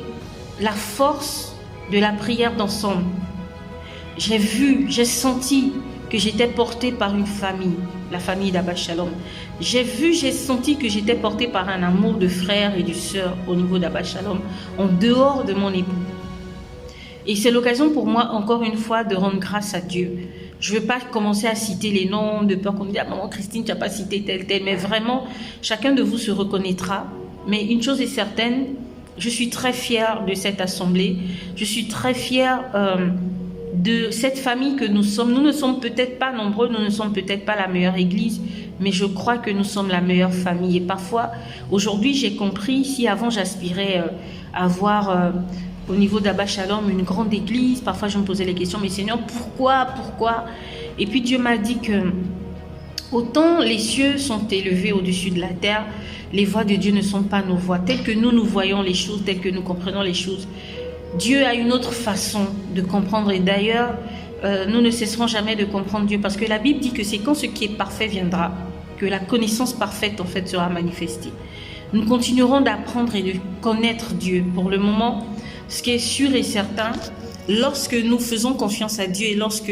la force de la prière d'ensemble. J'ai vu, j'ai senti que j'étais portée par une famille, la famille d'Abba Shalom. J'ai vu, j'ai senti que j'étais portée par un amour de frères et de sœurs au niveau d'Abba Shalom, en dehors de mon époux. Et c'est l'occasion pour moi, encore une fois, de rendre grâce à Dieu. Je ne veux pas commencer à citer les noms, de peur qu'on me dise « Ah, maman Christine, tu n'as pas cité tel, tel », mais vraiment, chacun de vous se reconnaîtra. Mais une chose est certaine, je suis très fière de cette assemblée. Je suis très fière de cette famille que nous sommes. Nous ne sommes peut-être pas nombreux, nous ne sommes peut-être pas la meilleure église, mais je crois que nous sommes la meilleure famille. Et parfois, aujourd'hui, j'ai compris, si avant j'aspirais à avoir au niveau d'Abba Shalom une grande église, parfois je me posais les questions, mais Seigneur, pourquoi? Et puis Dieu m'a dit que autant les cieux sont élevés au-dessus de la terre, les voies de Dieu ne sont pas nos voies. Telles que nous voyons les choses, telles que nous comprenons les choses, Dieu a une autre façon de comprendre. Et d'ailleurs, nous ne cesserons jamais de comprendre Dieu, parce que la Bible dit que c'est quand ce qui est parfait viendra que la connaissance parfaite en fait sera manifestée. Nous continuerons d'apprendre et de connaître Dieu. Pour le moment, ce qui est sûr et certain, lorsque nous faisons confiance à Dieu et lorsque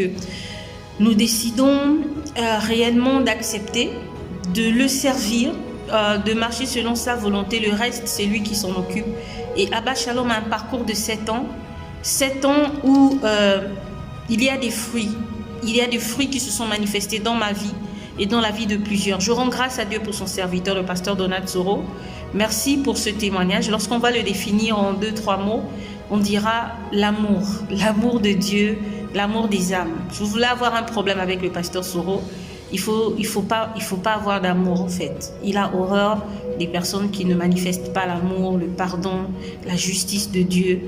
nous décidons réellement d'accepter, de le servir, de marcher selon sa volonté, le reste, c'est lui qui s'en occupe. Et Abba Shalom a un parcours de 7 ans. 7 ans où il y a des fruits. Il y a des fruits qui se sont manifestés dans ma vie et dans la vie de plusieurs. Je rends grâce à Dieu pour son serviteur, le pasteur Donald Soro. Merci pour ce témoignage. Lorsqu'on va le définir en 2-3 mots, on dira l'amour. L'amour de Dieu, l'amour des âmes. Je voulais avoir un problème avec le pasteur Soro. Il faut pas avoir d'amour en fait. Il a horreur des personnes qui ne manifestent pas l'amour, le pardon, la justice de Dieu.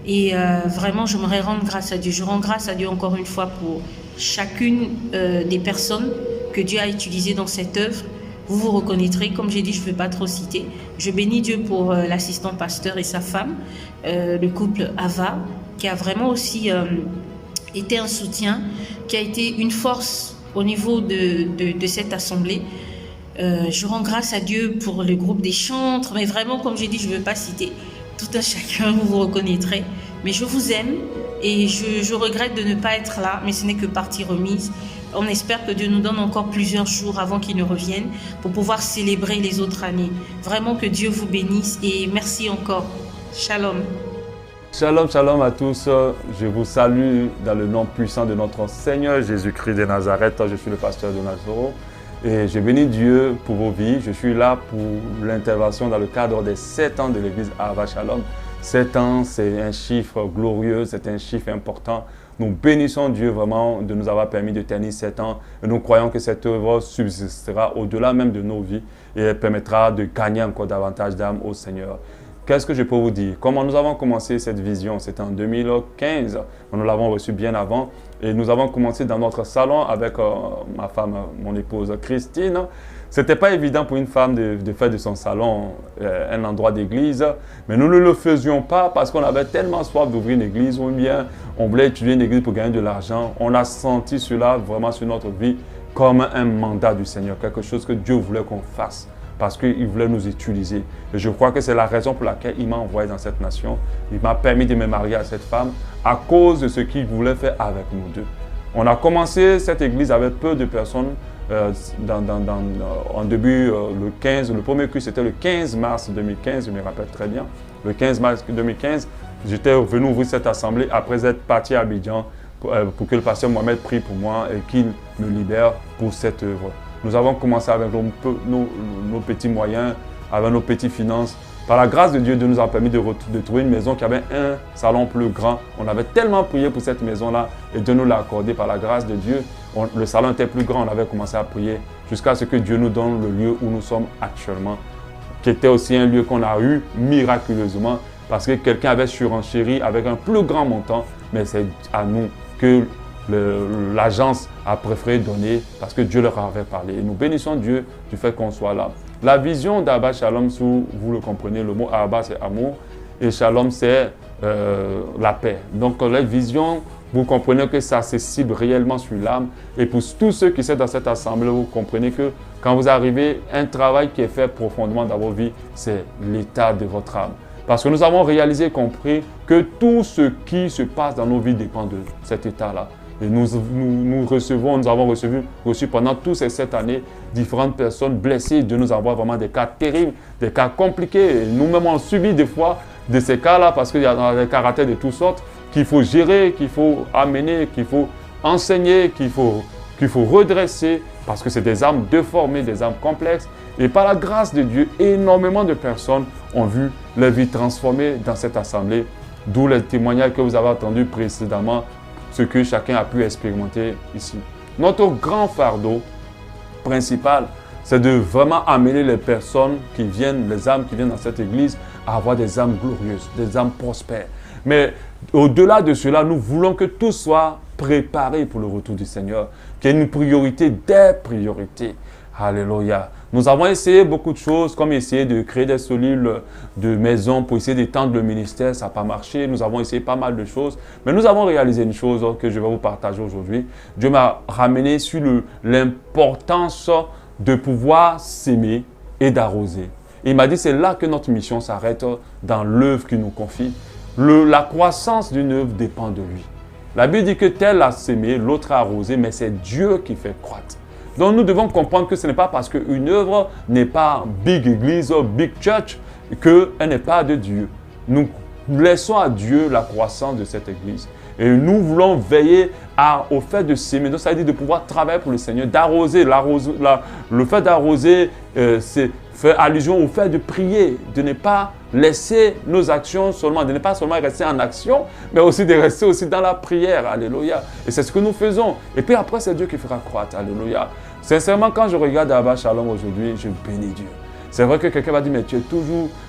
Et vraiment, j'aimerais rendre grâce à Dieu. Je rends grâce à Dieu encore une fois pour chacune des personnes que Dieu a utilisées dans cette œuvre. Vous vous reconnaîtrez, comme j'ai dit, je ne veux pas trop citer. Je bénis Dieu pour l'assistant pasteur et sa femme, le couple Ava, qui a vraiment aussi été un soutien, qui a été une force au niveau de cette assemblée. Je rends grâce à Dieu pour le groupe des chantres, mais vraiment, comme j'ai dit, je ne veux pas citer tout un chacun, vous vous reconnaîtrez. Mais je vous aime et je regrette de ne pas être là, mais ce n'est que partie remise. On espère que Dieu nous donne encore plusieurs jours avant qu'il ne revienne pour pouvoir célébrer les autres années. Vraiment que Dieu vous bénisse et merci encore. Shalom. Shalom, shalom à tous. Je vous salue dans le nom puissant de notre Seigneur Jésus-Christ de Nazareth. Je suis le pasteur Donald Soro et je bénis Dieu pour vos vies. Je suis là pour l'intervention dans le cadre des 7 ans de l'église Abba Shalom. 7 ans, c'est un chiffre glorieux, c'est un chiffre important. Nous bénissons Dieu vraiment de nous avoir permis de tenir 7 ans et nous croyons que cette œuvre subsistera au-delà même de nos vies et elle permettra de gagner encore davantage d'âmes au Seigneur. Qu'est-ce que je peux vous dire? Comment nous avons commencé cette vision? C'était en 2015, nous l'avons reçue bien avant et nous avons commencé dans notre salon avec ma femme, mon épouse Christine. Ce n'était pas évident pour une femme de faire de son salon un endroit d'église, mais nous ne le faisions pas parce qu'on avait tellement soif d'ouvrir une église ou bien on voulait étudier une église pour gagner de l'argent. On a senti cela vraiment sur notre vie comme un mandat du Seigneur, quelque chose que Dieu voulait qu'on fasse. Parce qu'il voulait nous utiliser. Et je crois que c'est la raison pour laquelle il m'a envoyé dans cette nation. Il m'a permis de me marier à cette femme à cause de ce qu'il voulait faire avec nous deux. On a commencé cette église avec peu de personnes. En début, le premier culte, c'était le 15 mars 2015, je me rappelle très bien. Le 15 mars 2015, j'étais venu ouvrir cette assemblée après être parti à Abidjan pour que le pasteur Mohamed prie pour moi et qu'il me libère pour cette œuvre. Nous avons commencé avec nos petits moyens, avec nos petites finances. Par la grâce de Dieu, Dieu nous a permis de trouver une maison qui avait un salon plus grand. On avait tellement prié pour cette maison-là et Dieu nous l'a accordé par la grâce de Dieu. Le salon était plus grand, on avait commencé à prier jusqu'à ce que Dieu nous donne le lieu où nous sommes actuellement, qui était aussi un lieu qu'on a eu miraculeusement parce que quelqu'un avait surenchéri avec un plus grand montant, mais c'est à nous que l'agence a préféré donner parce que Dieu leur avait parlé. Et nous bénissons Dieu du fait qu'on soit là. La vision d'Abba Shalom, si vous le comprenez, le mot Abba c'est amour et Shalom c'est la paix. Donc la vision, vous comprenez que ça se cible réellement sur l'âme. Et pour tous ceux qui sont dans cette assemblée, vous comprenez que quand vous arrivez, un travail qui est fait profondément dans vos vies, c'est l'état de votre âme. Parce que nous avons réalisé et compris que tout ce qui se passe dans nos vies dépend de cet état-là. Et nous avons reçu pendant toutes ces 7 années différentes personnes blessées. Dieu nous envoie vraiment des cas terribles, des cas compliqués. Et nous-mêmes, on subit des fois de ces cas-là parce qu'il y a des caractères de toutes sortes qu'il faut gérer, qu'il faut amener, qu'il faut enseigner, qu'il faut redresser parce que c'est des âmes déformées, des âmes complexes. Et par la grâce de Dieu, énormément de personnes ont vu leur vie transformée dans cette assemblée, d'où les témoignages que vous avez entendus précédemment, ce que chacun a pu expérimenter ici. Notre grand fardeau principal, c'est de vraiment amener les personnes qui viennent, les âmes qui viennent dans cette église, à avoir des âmes glorieuses, des âmes prospères. Mais au-delà de cela, nous voulons que tout soit préparé pour le retour du Seigneur, qu'il y ait une priorité des priorités. Alléluia. Nous avons essayé beaucoup de choses, comme essayer de créer des cellules de maison pour essayer d'étendre le ministère. Ça n'a pas marché. Nous avons essayé pas mal de choses. Mais nous avons réalisé une chose que je vais vous partager aujourd'hui. Dieu m'a ramené sur l'importance de pouvoir s'aimer et d'arroser. Il m'a dit, c'est là que notre mission s'arrête dans l'œuvre qu'il nous confie. La croissance d'une œuvre dépend de lui. La Bible dit que tel a sémé, l'autre a arrosé, mais c'est Dieu qui fait croître. Donc nous devons comprendre que ce n'est pas parce qu'une œuvre n'est pas big église ou big church qu'elle n'est pas de Dieu. Nous laissons à Dieu la croissance de cette église. Et nous voulons veiller au fait de s'aimer. Donc ça veut dire de pouvoir travailler pour le Seigneur, d'arroser. Le fait d'arroser, c'est faire allusion au fait de prier, de ne pas laisser nos actions seulement, de ne pas seulement rester en action, mais aussi de rester aussi dans la prière. Alléluia. Et c'est ce que nous faisons. Et puis après, c'est Dieu qui fera croître. Alléluia. Sincèrement, quand je regarde Abba Shalom aujourd'hui, je bénis Dieu. C'est vrai que quelqu'un va dire, mais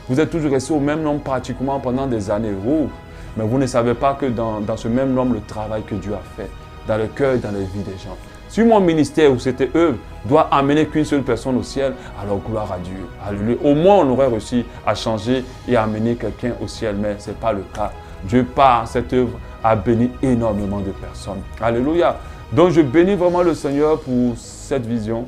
vous êtes toujours resté au même nombre pratiquement pendant des années. Oh, mais vous ne savez pas que dans ce même nombre, le travail que Dieu a fait, dans le cœur et dans les vies des gens. Si mon ministère ou cette œuvre doit amener qu'une seule personne au ciel, alors gloire à Dieu. Alléluia. Au moins, on aurait réussi à changer et à amener quelqu'un au ciel, mais ce n'est pas le cas. Dieu, par cette œuvre, a béni énormément de personnes. Alléluia. Donc, je bénis vraiment le Seigneur pour cette vision.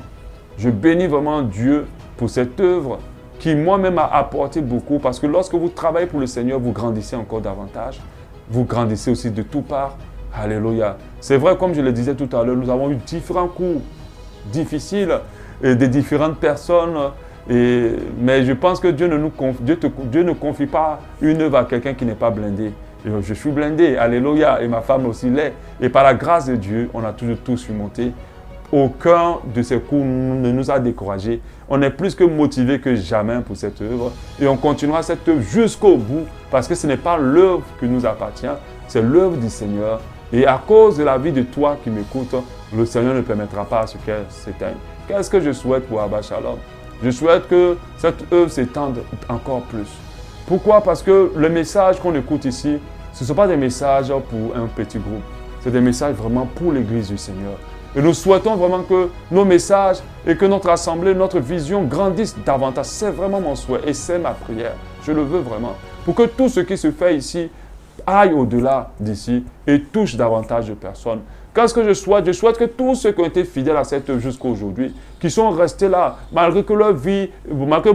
Je bénis vraiment Dieu pour cette œuvre qui moi-même a apporté beaucoup, parce que lorsque vous travaillez pour le Seigneur, vous grandissez encore davantage. Vous grandissez aussi de toutes parts. Alléluia. C'est vrai, comme je le disais tout à l'heure, nous avons eu différents cours difficiles et de différentes personnes. Mais je pense que Dieu ne confie pas une œuvre à quelqu'un qui n'est pas blindé. Et je suis blindé, alléluia, et ma femme aussi l'est. Et par la grâce de Dieu, on a toujours tout surmonté. Aucun de ces cours ne nous a découragés. On est plus que motivés que jamais pour cette œuvre. Et on continuera cette œuvre jusqu'au bout, parce que ce n'est pas l'œuvre qui nous appartient, c'est l'œuvre du Seigneur. Et à cause de la vie de toi qui m'écoutes, le Seigneur ne permettra pas à ce qu'elle s'éteigne. Qu'est-ce que je souhaite pour Abba Shalom? Je souhaite que cette œuvre s'étende encore plus. Pourquoi? Parce que les messages qu'on écoute ici, ce ne sont pas des messages pour un petit groupe. C'est des messages vraiment pour l'Église du Seigneur. Et nous souhaitons vraiment que nos messages et que notre assemblée, notre vision grandissent davantage. C'est vraiment mon souhait et c'est ma prière. Je le veux vraiment. Pour que tout ce qui se fait ici aille au-delà d'ici et touche davantage de personnes. Qu'est-ce que je souhaite? Je souhaite que tous ceux qui ont été fidèles à cette œuvre jusqu'à aujourd'hui, qui sont restés là, malgré que leur vie, malgré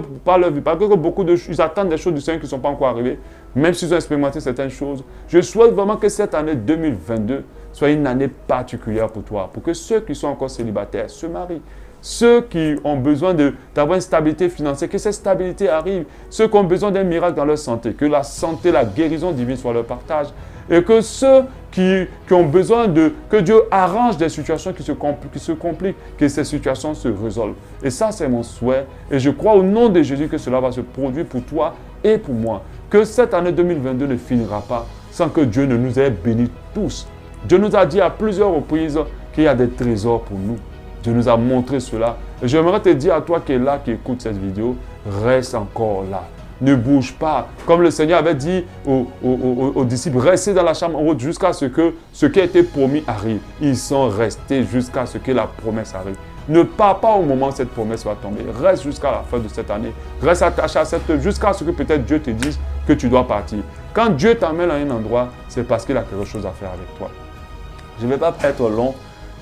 que beaucoup de choses, ils attendent des choses du Seigneur qui ne sont pas encore arrivées, même s'ils ont expérimenté certaines choses, je souhaite vraiment que cette année 2022 soit une année particulière pour toi, pour que ceux qui sont encore célibataires se marient. Ceux qui ont besoin d'avoir une stabilité financière, que cette stabilité arrive. Ceux qui ont besoin d'un miracle dans leur santé, que la santé, la guérison divine soit leur partage. Et que ceux qui ont besoin que Dieu arrange des situations qui se compliquent, que ces situations se résolvent. Et ça, c'est mon souhait. Et je crois au nom de Jésus que cela va se produire pour toi et pour moi. Que cette année 2022 ne finira pas sans que Dieu ne nous ait bénis tous. Dieu nous a dit à plusieurs reprises qu'il y a des trésors pour nous. Dieu nous a montré cela. Et j'aimerais te dire à toi qui es là, qui écoute cette vidéo, reste encore là. Ne bouge pas. Comme le Seigneur avait dit aux disciples, restez dans la chambre haute jusqu'à ce que ce qui a été promis arrive. Ils sont restés jusqu'à ce que la promesse arrive. Ne pars pas au moment où cette promesse va tomber. Reste jusqu'à la fin de cette année. Reste attaché à cette œuvre jusqu'à ce que peut-être Dieu te dise que tu dois partir. Quand Dieu t'amène à un endroit, c'est parce qu'il a quelque chose à faire avec toi. Je ne vais pas être long.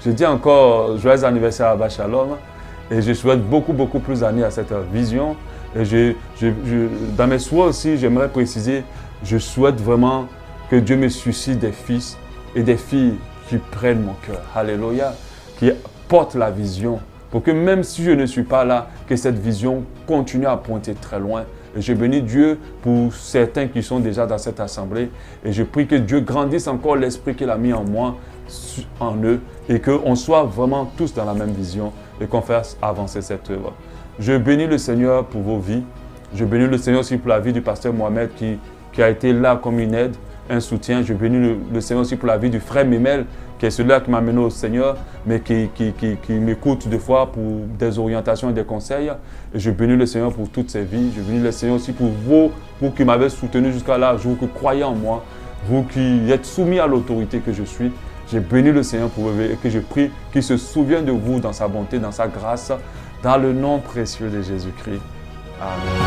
Je dis encore joyeux anniversaire à Abba Shalom et je souhaite beaucoup plus d'années à cette vision. Et dans mes souhaits aussi, j'aimerais préciser, je souhaite vraiment que Dieu me suscite des fils et des filles qui prennent mon cœur. Alléluia. Qui portent la vision. Pour que même si je ne suis pas là, que cette vision continue à pointer très loin. Et je bénis Dieu pour certains qui sont déjà dans cette assemblée. Et je prie que Dieu grandisse encore l'esprit qu'il a mis en moi, en eux. Et qu'on soit vraiment tous dans la même vision et qu'on fasse avancer cette œuvre. Je bénis le Seigneur pour vos vies. Je bénis le Seigneur aussi pour la vie du pasteur Mohamed qui a été là comme une aide, un soutien. Je bénis le Seigneur aussi pour la vie du frère Mimel, qui est celui-là qui m'a mené au Seigneur, mais qui m'écoute des fois pour des orientations et des conseils. Et je bénis le Seigneur pour toutes ces vies. Je bénis le Seigneur aussi pour vous qui m'avez soutenu jusqu'à là, vous qui croyez en moi, vous qui êtes soumis à l'autorité que je suis. J'ai béni le Seigneur pour vous et que je prie qu'il se souvienne de vous dans sa bonté, dans sa grâce, dans le nom précieux de Jésus-Christ. Amen.